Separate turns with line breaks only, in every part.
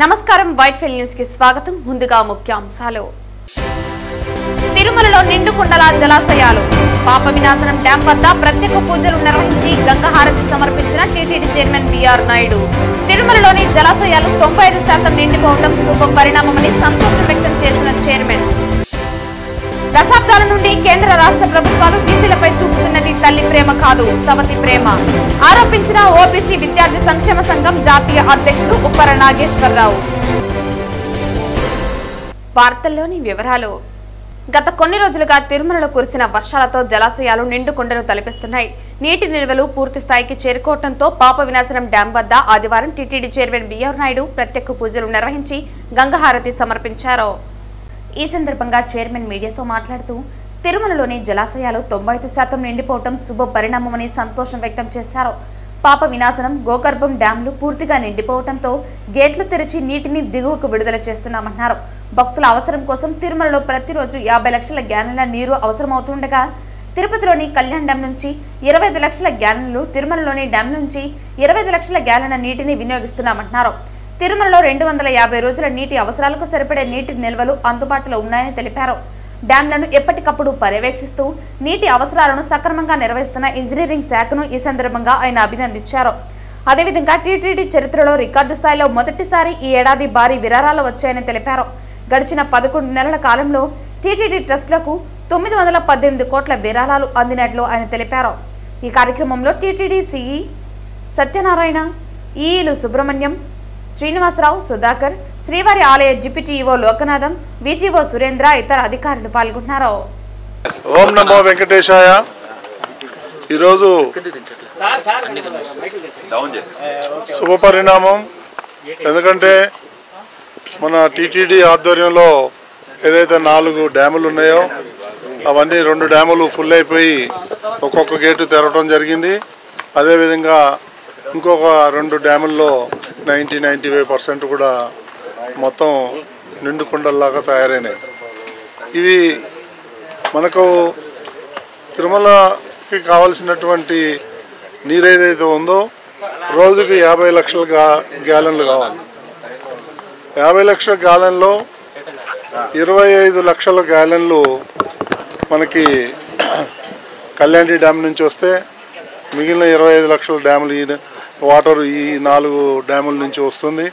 నమస్కారం Whitefield news కి స్వాగతం. ముందుగా ముఖ్యాంశాలు. తిరుమలలో నిండుకుండల జలాశయాలు పాప వినాశనం డ్యాం వద్ద ప్రత్యేక పూజలు నిర్వహించి గంగాహారతి సమర్పించిన టీటీడీ చైర్మన్ బిఆర్ నాయుడు. తిరుమలలోని జలాశయాలు 95% నిండిపోవడం శుభ పరిణామమని సంతోషం వ్యక్తం చేసిన చైర్మన్. దశాబ్దాల నుండి కేంద్ర రాష్ట్ర ప్రభుత్వాలు బీసీలపై చూపుతున్నది తల్లి ప్రేమ కాదు, సవతి ప్రేమ ఆరోపించిన ఓబీసీ విద్యార్థి సంక్షేమ సంఘం జాతీయ అధ్యక్షుడు ఉప్పర నాగేశ్వరరావు. వార్తల్లోని వివరాలు. గత కొన్ని రోజులుగా తిరుమలలో కురిసిన వర్షాలతో జలాశయాలు నిండుకుండను తలపిస్తున్నాయి. నీటి నిల్వలు పూర్తి స్థాయికి చేరుకోవడంతో పాప వినాశనం డ్యాం వద్ద ఆదివారం టీటీడీ చైర్మన్ బిఆర్ నాయుడు ప్రత్యేక పూజలు నిర్వహించి గంగాహారతి సమర్పించారు. ఈ సందర్భంగా చైర్మన్ మీడియాతో మాట్లాడుతూ తిరుమలలోని జలాశయాలు 95% నిండిపోవడం శుభ పరిణామమని సంతోషం వ్యక్తం చేశారు. పాప వినాశనం, గోకర్భం డ్యాంలు పూర్తిగా నిండిపోవడంతో గేట్లు తెరిచి నీటిని దిగువకు విడుదల చేస్తున్నామన్నారు. భక్తుల అవసరం కోసం తిరుమలలో ప్రతిరోజు 50 లక్షల గ్యాలన్ల నీరు అవసరమవుతుండగా తిరుపతిలోని కళ్యాణ్ డ్యాం నుంచి 25 లక్షల గ్యాలన్లు, తిరుమలలోని డ్యాం నుంచి 25 లక్షల గ్యాలన్ల నీటిని వినియోగిస్తున్నామన్నారు. తిరుమలలో 250 రోజుల నీటి అవసరాలకు సరిపడే నీటి నిల్వలు అందుబాటులో ఉన్నాయని తెలిపారు. డ్యాంలను ఎప్పటికప్పుడు పర్యవేక్షిస్తూ నీటి అవసరాలను సక్రమంగా నిర్వహిస్తున్న ఇంజనీరింగ్ శాఖను ఈ సందర్భంగా ఆయన అభినందించారు. అదేవిధంగా టీటీడీ చరిత్రలో రికార్డు స్థాయిలో మొదటిసారి ఈ ఏడాది భారీ విరాళాలు వచ్చాయని తెలిపారు. గడిచిన 11 నెలల కాలంలో టీటీడీ ట్రస్టులకు 918 కోట్ల విరాళాలు అందినట్లు ఆయన తెలిపారు. ఈ కార్యక్రమంలో టీటీడీ సిఈ సత్యనారాయణ, ఈఈలు సుబ్రహ్మణ్యం, శ్రీనివాసరావు, సుధాకర్, శ్రీవారి ఆలయ డిప్యూటీ లోకనాథం, విజిఓ సురేంద్ర, ఇతర అధికారులు పాల్గొన్నారు.
ఓం నమో వెంకటేశాయ. ఈరోజు శుభ పరిణామం. ఎందుకంటే మన టీటీడీ ఆధ్వర్యంలో ఏదైతే 4 డ్యాములు ఉన్నాయో అవన్నీ 2 డ్యాములు ఫుల్ అయిపోయి ఒక్కొక్క గేటు తెరవడం జరిగింది. అదేవిధంగా ఇంకొక 2 డ్యాముల్లో 95% కూడా మొత్తం నిండుకుండల్లాగా తయారైనాయి. ఇవి మనకు తిరుమలకి కావలసినటువంటి నీరు ఏదైతే ఉందో రోజుకి 50 లక్షల గ్యాలన్లు కావాలి. 50 లక్షల గ్యాలన్లో 25 లక్షల గ్యాలన్లు మనకి కళ్యాణి డ్యామ్ నుంచి వస్తే మిగిలిన 25 లక్షల డ్యాములు వాటర్ ఈ 4 డ్యాముల నుంచి వస్తుంది.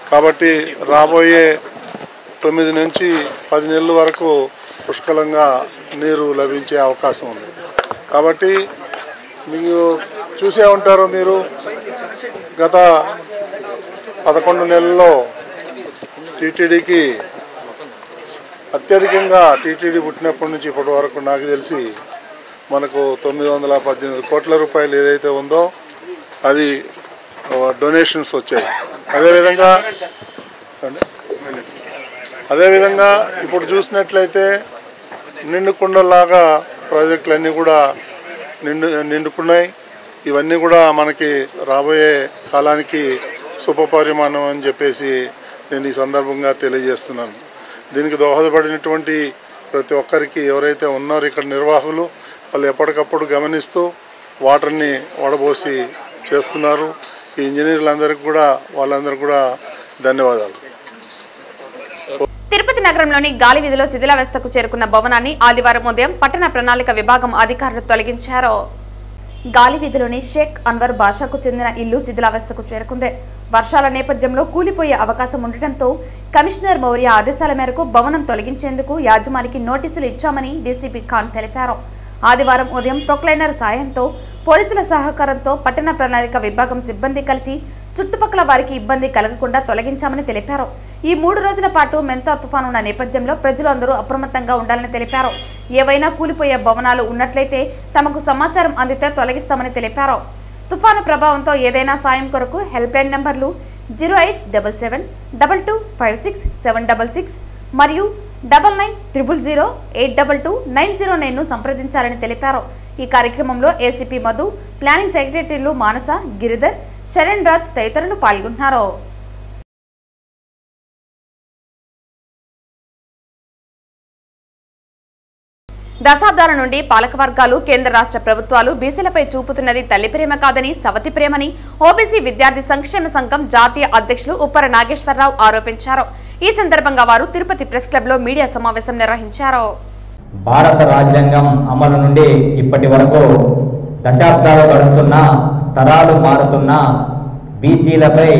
కాబట్టి రాబోయే 9 నుంచి 10 నెలల వరకు పుష్కలంగా నీరు లభించే అవకాశం ఉంది. కాబట్టి మీకు చూసే ఉంటారు, మీరు గత 11 నెలల్లో టీటీడీకి అత్యధికంగా టీటీడీ పుట్టినప్పటి నుంచి ఇప్పటి వరకు నాకు తెలిసి మనకు 918 కోట్ల రూపాయలు ఏదైతే ఉందో అది డొనేషన్స్ వచ్చాయి. అదేవిధంగా ఇప్పుడు చూసినట్లయితే నిండుకుండలాగా ప్రాజెక్టులన్నీ కూడా నిండుకున్నాయి. ఇవన్నీ కూడా మనకి రాబోయే కాలానికి శుభ పరిమాణం అని చెప్పేసి నేను ఈ సందర్భంగా తెలియజేస్తున్నాను. దీనికి దోహదపడినటువంటి ప్రతి ఒక్కరికి ఎవరైతే ఉన్నారో ఇక్కడ నిర్వాహకులు వాళ్ళు ఎప్పటికప్పుడు గమనిస్తూ వాటర్ని వడబోసి చేస్తున్నారు. ఈ ఇంజనీర్లందరికీ కూడా వాళ్ళందరికీ కూడా ధన్యవాదాలు.
తిరుపతి నగరంలోని గాలి వీధిలో శిథిలావస్థకు చేరుకున్న భవనాన్ని ఆదివారం ఉదయం పట్టణ ప్రణాళిక విభాగం అధికారులు తొలగించారు. గాలి వీధిలోని షేక్ అన్వర్ బాషాకు చెందిన ఇల్లు శిథిలావస్థకు చేరుకుంది. వర్షాల నేపథ్యంలో కూలిపోయే అవకాశం ఉండటంతో కమిషనర్ మౌర్య ఆదేశాల మేరకు భవనం తొలగించేందుకు యాజమానికి నోటీసులు ఇచ్చామని డీసీపీ ఖాన్ తెలిపారు. ఆదివారం ఉదయం ప్రొక్లైనర్ సాయంతో పోలీసుల సహకారంతో పట్టణ ప్రణాళిక విభాగం సిబ్బంది కలిసి చుట్టుపక్కల వారికి ఇబ్బంది కలగకుండా తొలగించామని తెలిపారు. ఈ 3 రోజుల పాటు మెంతా తుఫాను ఉన్న నేపథ్యంలో ప్రజలు అందరూ అప్రమత్తంగా ఉండాలని తెలిపారు. ఏవైనా కూలిపోయే భవనాలు ఉన్నట్లయితే తమకు సమాచారం అందితే తొలగిస్తామని తెలిపారు. తుఫాను ప్రభావంతో ఏదైనా సాయం కొరకు హెల్ప్ లైన్ నంబర్లు 0877225676 మరియు 990008222909ను సంప్రదించాలని తెలిపారు. ఈ కార్యక్రమంలో ఏసీపీ మధు, ప్లానింగ్ సెక్రటరీలు మానస, గిరిధర్, శరణ్ రాజ్ తదితరులు పాల్గొన్నారు. దశాబ్దాల నుండి పాలకవర్గాలు కేంద్ర రాష్ట్ర ప్రభుత్వాలు బీసీలపై చూపుతున్నది తల్లి ప్రేమ కాదని సవతి ప్రేమని ఓబీసీ విద్యార్థి సంక్షేమ సంఘం జాతీయ అధ్యక్షులు ఉప్పర నాగేశ్వరరావు ఆరోపించారు. ఈ సందర్భంగా వారు తిరుపతి ప్రెస్ క్లబ్ లో మీడియా సమావేశం నిర్వహించారు.
భారత రాజ్యాంగం అమలు నుండి ఇప్పటి వరకు దశాబ్దాలు గడుస్తున్న తరాలు మారుతున్న బీసీలపై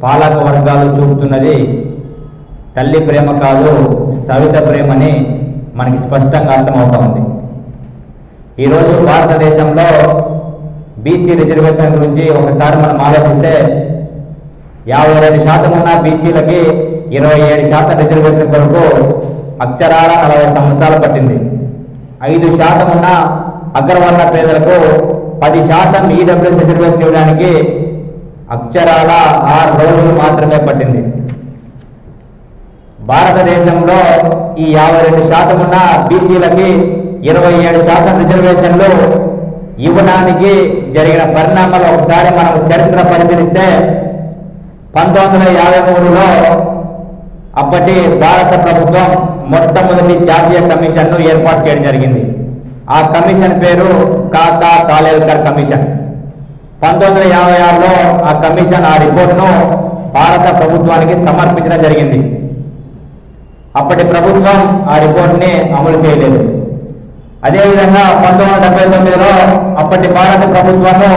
పాలక వర్గాలు చూపుతున్నది తల్లి ప్రేమ కాదు సవిత ప్రేమని మనకి స్పష్టంగా అర్థమవుతోంది. ఈరోజు భారతదేశంలో బీసీ రిజర్వేషన్ గురించి ఒకసారి మనం ఆలోచిస్తే 52% ఉన్న బీసీలకి 27% రిజర్వేషన్ కొరకు అక్షరాల 40 సంవత్సరాలు పట్టింది. 5% ఉన్న అగ్రవర్ణ పేదలకు 10% ఈడబ్ల్యూఎస్ రిజర్వేషన్ ఇవ్వడానికి అక్షరాల 6 రోజులు మాత్రమే పట్టింది. భారతదేశంలో ఈ 52% ఉన్న బీసీలకి 27% రిజర్వేషన్లు ఇవ్వడానికి జరిగిన పరిణామాలు ఒకసారి మనం చరిత్ర పరిశీలిస్తే 1953లో అప్పటి భారత ప్రభుత్వం మొట్టమొదటి జాతీయ కమిషన్ను ఏర్పాటు చేయడం జరిగింది. ఆ కమిషన్ పేరు కాకా కాలేల్కర్ కమిషన్. 1956లో ఆ కమిషన్ ఆ రిపోర్ట్ను భారత ప్రభుత్వానికి సమర్పించడం జరిగింది. అప్పటి ప్రభుత్వం ఆ రిపోర్ట్ని అమలు చేయలేదు. అదేవిధంగా 1979లో అప్పటి భారత ప్రభుత్వము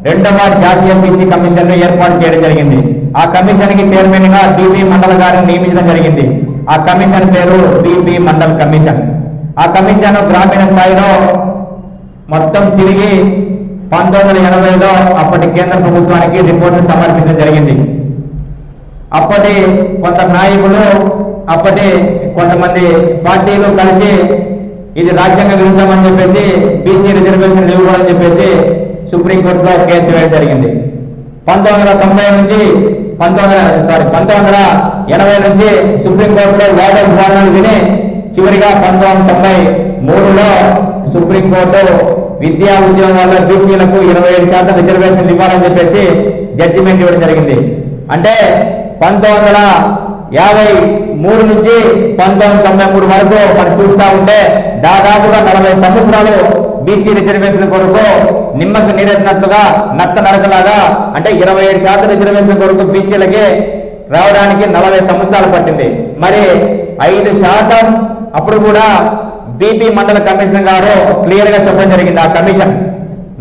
2వ జాతీయ బీసీ కమిషన్ను ఏర్పాటు చేయడం జరిగింది. ఆ కమిషన్కి చైర్మన్గా డిపి మండల్ గారిని నియమించడం జరిగింది. ఆ కమిషన్ పేరు డిపి మండల్ కమిషన్. ఆ కమిషన్ గ్రామీణ స్థాయిలో మొత్తం తిరిగి 1980లో అప్పటి కేంద్ర ప్రభుత్వానికి రిపోర్టు సమర్పించడం జరిగింది. అప్పటి కొంత నాయకులు అప్పటి కొంతమంది పార్టీలు కలిసి ఇది రాజ్యాంగ విరుద్ధం అని చెప్పేసి బీసీ రిజర్వేషన్ ఇవ్వాలని చెప్పేసి సుప్రీంకోర్టులో కేసు వేయడం జరిగింది. 1980 నుంచి 1980 నుంచి సుప్రీంకోర్టులో వాదనలు విని చివరిగా 1993లో సుప్రీంకోర్టు విద్యా ఉద్యోగాల్లో బీసీలకు 27% రిజర్వేషన్ ఇవ్వాలని చెప్పేసి జడ్జిమెంట్ ఇవ్వడం జరిగింది. అంటే 1953 నుంచి 1993 వరకు మనం చూస్తూ ఉంటే దాదాపుగా 40 సంవత్సరాలు బీసీ రిజర్వేషన్ కొరకు నిమ్మకు నీరెత్తినట్లుగా నత్త నడకలాగా అంటే 27% రిజర్వేషన్ కొరకు బీసీలకి రావడానికి 40 సంవత్సరాలు పట్టింది. మరి 5% అప్పుడు కూడా బీపీ మండల కమిషన్ గారు క్లియర్ గా చెప్పడం జరిగింది. ఆ కమిషన్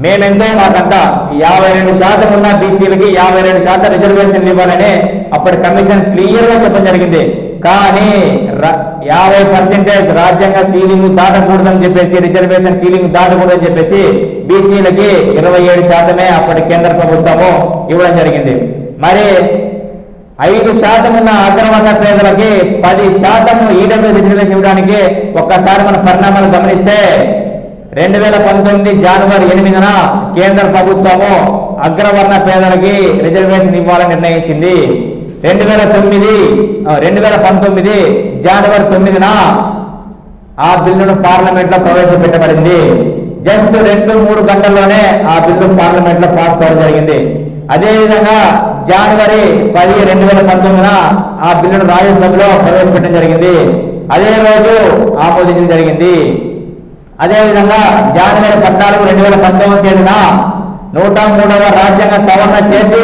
మేమెంతో మాకంతా 52% ఉన్న బీసీలకి 52% రిజర్వేషన్ ఇవ్వాలని అప్పటి కమిషన్ క్లియర్ గా చెప్పడం జరిగింది. కానీ 50% రాజ్యాంగ సీలింగ్ దాటకూడదని చెప్పేసి రిజర్వేషన్ సీలింగ్ దాటకూడదని చెప్పేసి బీసీలకి 27% అప్పటి కేంద్ర ప్రభుత్వము ఇవ్వడం జరిగింది. మరి 5% ఉన్న అగ్రవర్ణ పేదలకి 10% ఈడబ్ల్యూ రిజర్వేషన్ ఇవ్వడానికి ఒక్కసారి మన పరిణామాలు గమనిస్తే 2019 జనవరి 8న కేంద్ర ప్రభుత్వము అగ్రవర్ణ పేదలకి రిజర్వేషన్ ఇవ్వాలని నిర్ణయించింది. 2019 జనవరి 9న ఆ బిల్లును పార్లమెంట్ లో ప్రవేశపెట్టబడింది. జస్ట్ 2-3 గంటల్లోనే ఆ బిల్లు పార్లమెంట్ లో పాస్ కావడం జరిగింది. అదేవిధంగా జనవరి 10, 2019న ఆ బిల్లును రాజ్యసభలో ప్రవేశపెట్టడం జరిగింది. అదే రోజు ఆమోదించడం జరిగింది. అదేవిధంగా జనవరి 14, 2019 తేదీన 103వ రాజ్యాంగ సవరణ చేసి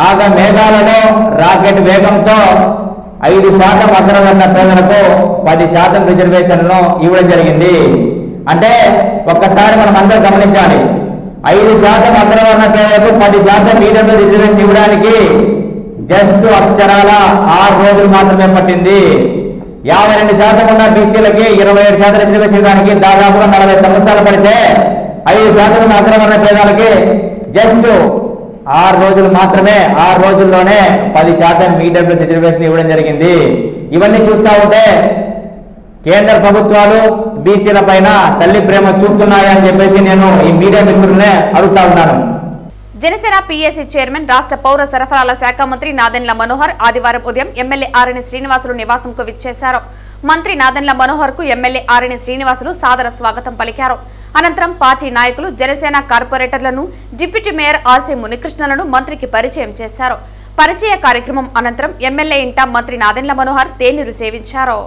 ఆగ మేఘాలలో రాకెట్ వేగంతో 5% అగ్రవర్ణ పేదలకు 10% రిజర్వేషన్లను ఇవ్వడం జరిగింది. అంటే ఒక్కసారి మనం అందరూ గమనించాలి. 5% అగ్రవర్ణ పేదలకు 10% ఈడబ్ల్యూ రిజర్వేషన్ ఇవ్వడానికి జస్ట్ అక్షరాల 6 రోజులు మాత్రమే పట్టింది. 52% ఉన్న బీసీలకి 27% రిజర్వేషన్ ఇవ్వడానికి దాదాపుగా 40 సంవత్సరాలు పడితే 5% ఉన్న అగ్రవర్ణ పేదలకి జస్ట్ 6 రోజులు మాత్రమే 6 రోజుల్లోనే 10% ఈడబ్ల్యూ రిజర్వేషన్ ఇవ్వడం జరిగింది. ఇవన్నీ చూస్తూ ఉంటే కేంద్ర ప్రభుత్వాలు బీసీల పైన తల్లి ప్రేమ చూపుతున్నాయని చెప్పేసి నేను ఈ మీడియా మిత్రులనే అడుగుతా ఉన్నాను.
జనసేన పీఏసీ చైర్మన్ రాష్ట్ర పౌర సరఫరాల శాఖ మంత్రి నాదెండ్ల మనోహర్ ఆదివారం ఉదయం ఎమ్మెల్యే ఆరణి శ్రీనివాసులు నివాసంకు విచ్చేశారు. మంత్రి నాదెండ్ల మనోహర్ కు ఎమ్మెల్యే ఆరణి శ్రీనివాసులు సాదర స్వాగతం పలికారు. అనంతరం పార్టీ నాయకులు జనసేన కార్పొరేటర్లను డిప్యూటీ మేయర్ ఆర్సీ మునికృష్ణలను మంత్రికి పరిచయం చేశారు. పరిచయ కార్యక్రమం అనంతరం ఎమ్మెల్యే ఇంట మంత్రి నాదెండ్ల మనోహర్ తేనీరు సేవించారు.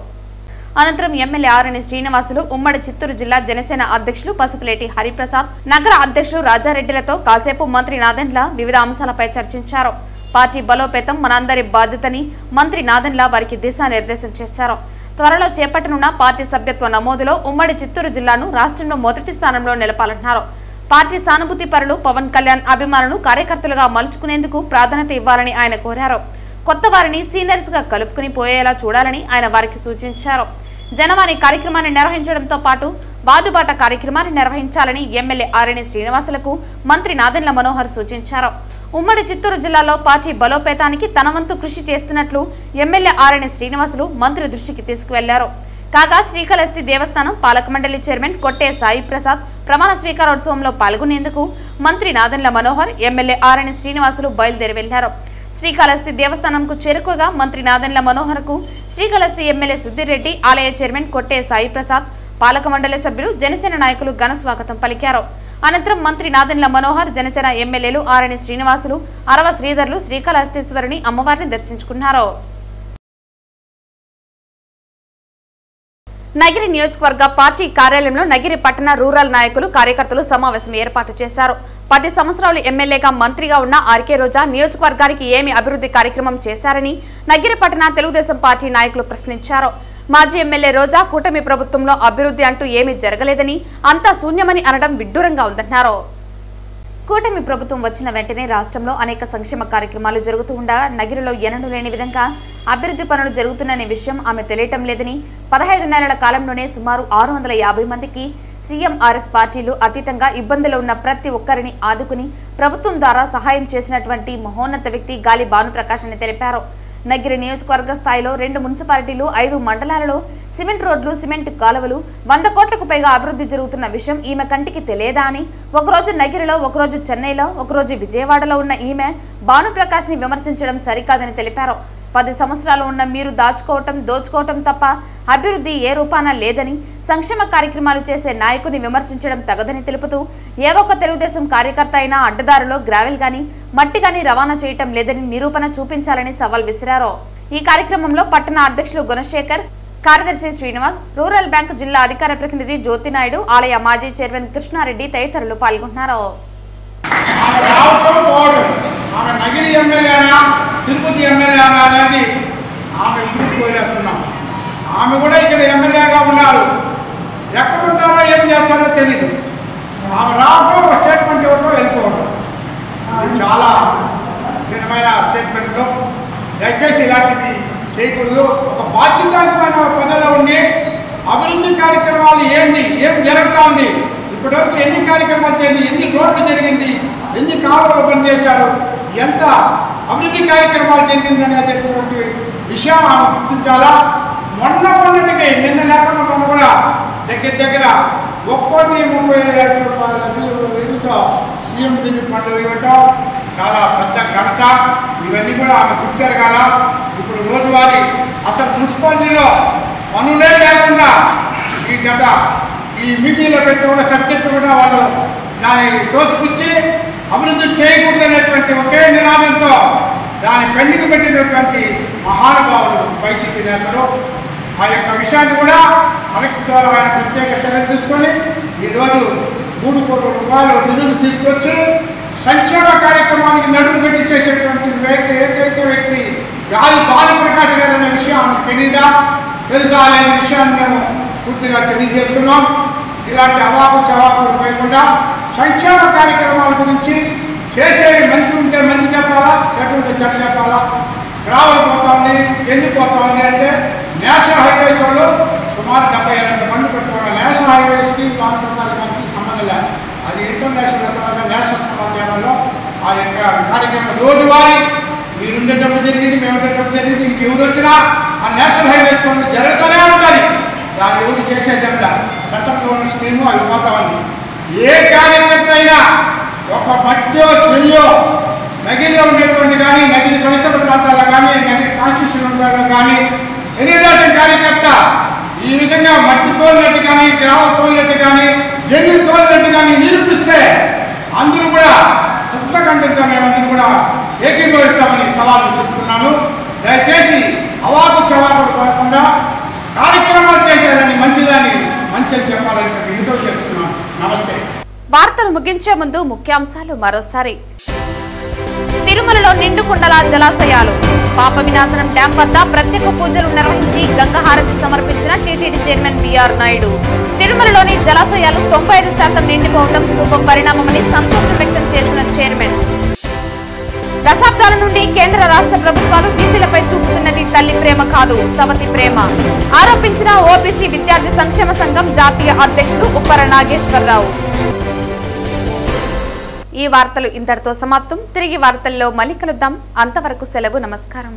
అనంతరం ఎమ్మెల్యే ఆరణి శ్రీనివాసులు ఉమ్మడి చిత్తూరు జిల్లా జనసేన అధ్యక్షులు పసుపులేటి హరిప్రసాద్, నగర అధ్యక్షులు రాజారెడ్డిలతో కాసేపు మంత్రి నాదెండ్ల వివిధ అంశాలపై చర్చించారు. పార్టీ బలోపేతం మనందరి బాధ్యతని మంత్రి నాదెండ్ల వారికి దిశానిర్దేశం చేశారు. త్వరలో చేపట్టనున్న పార్టీ సభ్యత్వ నమోదులో ఉమ్మడి చిత్తూరు జిల్లాను రాష్ట్రంలో మొదటి స్థానంలో నిలపాలన్నారు. పార్టీ సానుభూతి పరులు పవన్ కళ్యాణ్ అభిమానులు కార్యకర్తలుగా మలుచుకునేందుకు ప్రాధాన్యత ఇవ్వాలని ఆయన కోరారు. కొత్త వారిని సీనియర్స్ గా కలుపుకుని పోయేలా చూడాలని ఆయన వారికి సూచించారు. జనవాణి కార్యక్రమాన్ని నిర్వహించడంతో పాటు బాదుబాట కార్యక్రమాన్ని నిర్వహించాలని ఎమ్మెల్యే ఆరణి శ్రీనివాసులకు మంత్రి నాదెండ్ల మనోహర్ సూచించారు. ఉమ్మడి చిత్తూరు జిల్లాలో పార్టీ బలోపేతానికి తన వంతు కృషి చేస్తున్నట్లు ఎమ్మెల్యే ఆరణి శ్రీనివాసులు మంత్రి దృష్టికి తీసుకువెళ్లారు. కాగా శ్రీకాళహస్తి దేవస్థానం పాలక మండలి చైర్మన్ కొట్టే సాయి ప్రసాద్ ప్రమాణ స్వీకారోత్సవంలో పాల్గొనేందుకు మంత్రి నాదెండ్ల మనోహర్, ఎమ్మెల్యే ఆరణి శ్రీనివాసులు బయలుదేరి వెళ్లారు. శ్రీకాళహస్తి దేవస్థానంకు చేరుకోగా మంత్రి నాదెండ్ల మనోహర్ కు శ్రీకాళహస్తి ఎమ్మెల్యే సుధీర్ రెడ్డి, ఆలయ చైర్మన్ కొట్టే సాయి ప్రసాద్, పాలక మండలి సభ్యులు, జనసేన నాయకులు ఘన స్వాగతం పలికారు. అనంతరం మంత్రి నాదెండ్ల మనోహర్, జనసేన ఎమ్మెల్యేలు ఆరణి శ్రీనివాసులు, అరవ శ్రీధర్లు శ్రీకాళహస్తీశ్వరుని అమ్మవారిని దర్శించుకున్నారు. నగిరి నియోజకవర్గ పార్టీ కార్యాలయంలో నగిరి పట్టణ రూరల్ నాయకులు, కార్యకర్తలు సమావేశం ఏర్పాటు చేశారు. 10 సంవత్సరాలు ఎమ్మెల్యేగా మంత్రిగా ఉన్న ఆర్కే రోజా నియోజకవర్గానికి ఏమి అభివృద్ధి కార్యక్రమం చేశారని నగిరి పట్టణ తెలుగుదేశం పార్టీ నాయకులు ప్రశ్నించారు. మాజీ ఎమ్మెల్యే రోజా కూటమి ప్రభుత్వంలో అభివృద్ధి అంటూ ఏమీ జరగలేదని, అంతా శూన్యమని అనడం విడ్డూరంగా ఉందన్నారు. కూటమి ప్రభుత్వం వచ్చిన వెంటనే రాష్ట్రంలో అనేక సంక్షేమ కార్యక్రమాలు జరుగుతూ ఉండగా నగిరిలో ఎన్నడూ లేని విధంగా అభివృద్ధి పనులు జరుగుతున్న విషయం ఆమె తెలియటం లేదని, 15 నెలల కాలంలోనే సుమారు 650 మందికి సీఎంఆర్ఎఫ్ పార్టీలు అతీతంగా ఇబ్బందులు ఉన్న ప్రతి ఒక్కరిని ఆదుకుని ప్రభుత్వం ద్వారా సహాయం చేసినటువంటి మహోన్నత వ్యక్తి గాలి భానుప్రకాష్ అని తెలిపారు. నగిరి నియోజకవర్గ స్థాయిలో 2 మున్సిపాలిటీలు, 5 మండలాలలో సిమెంట్ రోడ్లు, సిమెంట్ కాలువలు, 100 కోట్లకు పైగా అభివృద్ధి జరుగుతున్న విషయం ఈమె కంటికి తెలియదా అని, ఒకరోజు నగిరిలో, ఒకరోజు చెన్నైలో, ఒకరోజు విజయవాడలో ఉన్న ఈమె భానుప్రకాష్ ని విమర్శించడం సరికాదని తెలిపారు. 10 సంవత్సరాలు ఉన్న మీరు దాచుకోవటం, దోచుకోవటం తప్ప అభివృద్ధి ఏ రూపాన లేదని, సంక్షేమ కార్యక్రమాలు చేసే నాయకుని విమర్శించడం తగదని తెలుపుతూ, ఏ ఒక్క తెలుగుదేశం కార్యకర్త అయినా అడ్డదారులో గ్రావెల్ గాని, మట్టి గాని రవాణా చేయటం లేదని నిరూపణ చూపించాలని సవాల్ విసిరారు. ఈ కార్యక్రమంలో పట్టణ అధ్యక్షులు గుణశేఖర్, కార్యదర్శి శ్రీనివాస్, రూరల్ బ్యాంక్ జిల్లా అధికార ప్రతినిధి జ్యోతినాయుడు, ఆలయ మాజీ చైర్మన్ కృష్ణారెడ్డి తదితరులు పాల్గొన్నారు.
నగిరి ఎమ్మెల్యేనా, తిరుపతి ఎమ్మెల్యేనా అనేది ఆమె ఇంటికి వదిలేస్తున్నాం. ఆమె కూడా ఇక్కడ ఎమ్మెల్యేగా ఉన్నారు. ఎక్కడుంటారో ఏం చేస్తారో తెలీదు. ఆమె రావడం, ఒక స్టేట్మెంట్ ఇవ్వడం, వెళ్ళిపోవడం, ఇది చాలా కఠినమైన స్టేట్మెంట్లో. దయచేసి ఇలాంటిది చేయకూడదు. ఒక బాధ్యతాయుతమైన పనిలో ఉండి అభివృద్ధి కార్యక్రమాలు ఏం జరుగుతూ ఉంది, ఇప్పటివరకు ఎన్ని కార్యక్రమాలు చేయండి, ఎన్ని రోడ్లు జరిగింది, ఎన్ని కాలువలు పనిచేశారు, ఎంత అభివృద్ధి కార్యక్రమాలు జరిగింది అనేటటువంటి విషయం ఆమె గుర్తించాలా. మొన్నటికి నిన్న లేకుండా మొన్న కూడా దగ్గర 1,30,00,000 సీఎం రిలీఫ్ ఫండ్లు ఇవ్వటం చాలా పెద్ద ఘనత. ఇవన్నీ కూడా ఆమె గుర్తిరగాల. ఇప్పుడు రోజువారీ అసలు మున్సిపాలిటీలో పనులే లేకుండా ఈ మీటింగ్లో పెట్టి కూడా సబ్జెక్టు కూడా వాళ్ళు దాన్ని తోసిపుచ్చి అభివృద్ధి చేయకూడదనేటువంటి ఒకే నినాదంతో దాన్ని పెండింగ్ పెట్టినటువంటి మహానుభావులు వైసీపీ నేతలు. ఆ యొక్క విషయాన్ని కూడా కలెక్టర్ ద్వారా ఆయన ప్రత్యేక చర్యలు తీసుకొని ఈరోజు 3 కోట్ల రూపాయలు నిధులు తీసుకొచ్చి సంక్షేమ కార్యక్రమానికి నడుము పెట్టి చేసేటువంటి ఏకైక వ్యక్తి గాలి భానుప్రకాష్ గారు అనే విషయం ఆమెకు తెలీదా, తెలుసా అనే విషయాన్ని మేము పూర్తిగా తెలియజేస్తున్నాం. ఇలాంటి అవాకు చవాకులు పోయకుండా సంక్షేమ కార్యక్రమాల గురించి చేసేవి మంచి ఉంటే మంచి చెప్పాలా, చెడు ఉంటే చెడు చెప్పాలా. గ్రామాలు పోతా ఉంది, పోతా ఉంది అంటే నేషనల్ హైవేస్ వాళ్ళు సుమారు 78 మంది పెట్టుకోవాలి. నేషనల్ హైవేస్కి భానుప్రకాష్ సంబంధం లేదు. అది ఇంటర్నేషనల్ సమాచారం, నేషనల్ సమాచారంలో ఆ యొక్క కార్యక్రమం రోజువారీ మీరు ఉండేటప్పుడు జరిగింది, మేము ఉండేటప్పుడు జరిగింది, ఇంకెవరు వచ్చినా ఆ నేషనల్ హైవేస్ పనులు జరుగుతూనే ఉంటుంది. దాన్ని ఎవరు చేసేదంట సెంట్రల్ గవర్నమెంట్ స్కీము అవి పోతా ఉంది. ఏ కార్యకర్త అయినా ఒక మధ్యో చెయ్యో నగిరిలో ఉండేటువంటి కానీ, నగిరి పరిసర ప్రాంతాల్లో కానీ, నగిరి కాన్స్టిట్యూషన్ కానీ తెలుగుదేశం కార్యకర్త ఈ విధంగా మట్టి తోలినట్టు కానీ, గ్రామం తోలినట్టు కానీ, జల్లి తోలినట్టు కానీ నిరూపిస్తే అందరూ కూడా సుప్తకంఠంతో మేమందరూ కూడా ఏకీభవిస్తామని సవాలు చెప్తున్నాను. దయచేసి అవాకు చవాకులు కాకుండా కార్యక్రమాలు
ముగించే ముందు ముఖ్యాంశాలు మరోసారి. తిరుమలలో నిండుకుండల జలాశయాలు. పాప వినాశనం డ్యాం వద్ద ప్రత్యేక పూజలు నిర్వహించి గంగాహారతి సమర్పించిన టీటీడీ చైర్మన్ బిఆర్ నాయుడు. తిరుమలలోని జలాశయాలు 95% నిండిపోవడం శుభ పరిణామమని సంతోషం వ్యక్తం చేసిన చైర్మన్. దశాబ్దాల నుండి కేంద్ర రాష్ట్ర ప్రభుత్వాలు బీసీలపై చూపుతున్నది తల్లి ప్రేమ కాదు, సవతి ప్రేమ ఆరోపించిన ఓబీసీ విద్యార్థి సంక్షేమ సంఘం జాతీయ అధ్యక్షుడు ఉప్పర నాగేశ్వరరావు. ఈ వార్తలు ఇంతటితో సమాప్తం. తిరిగి వార్తల్లో మళ్ళీ కలుద్దాం. అంతవరకు సెలవు. నమస్కారం.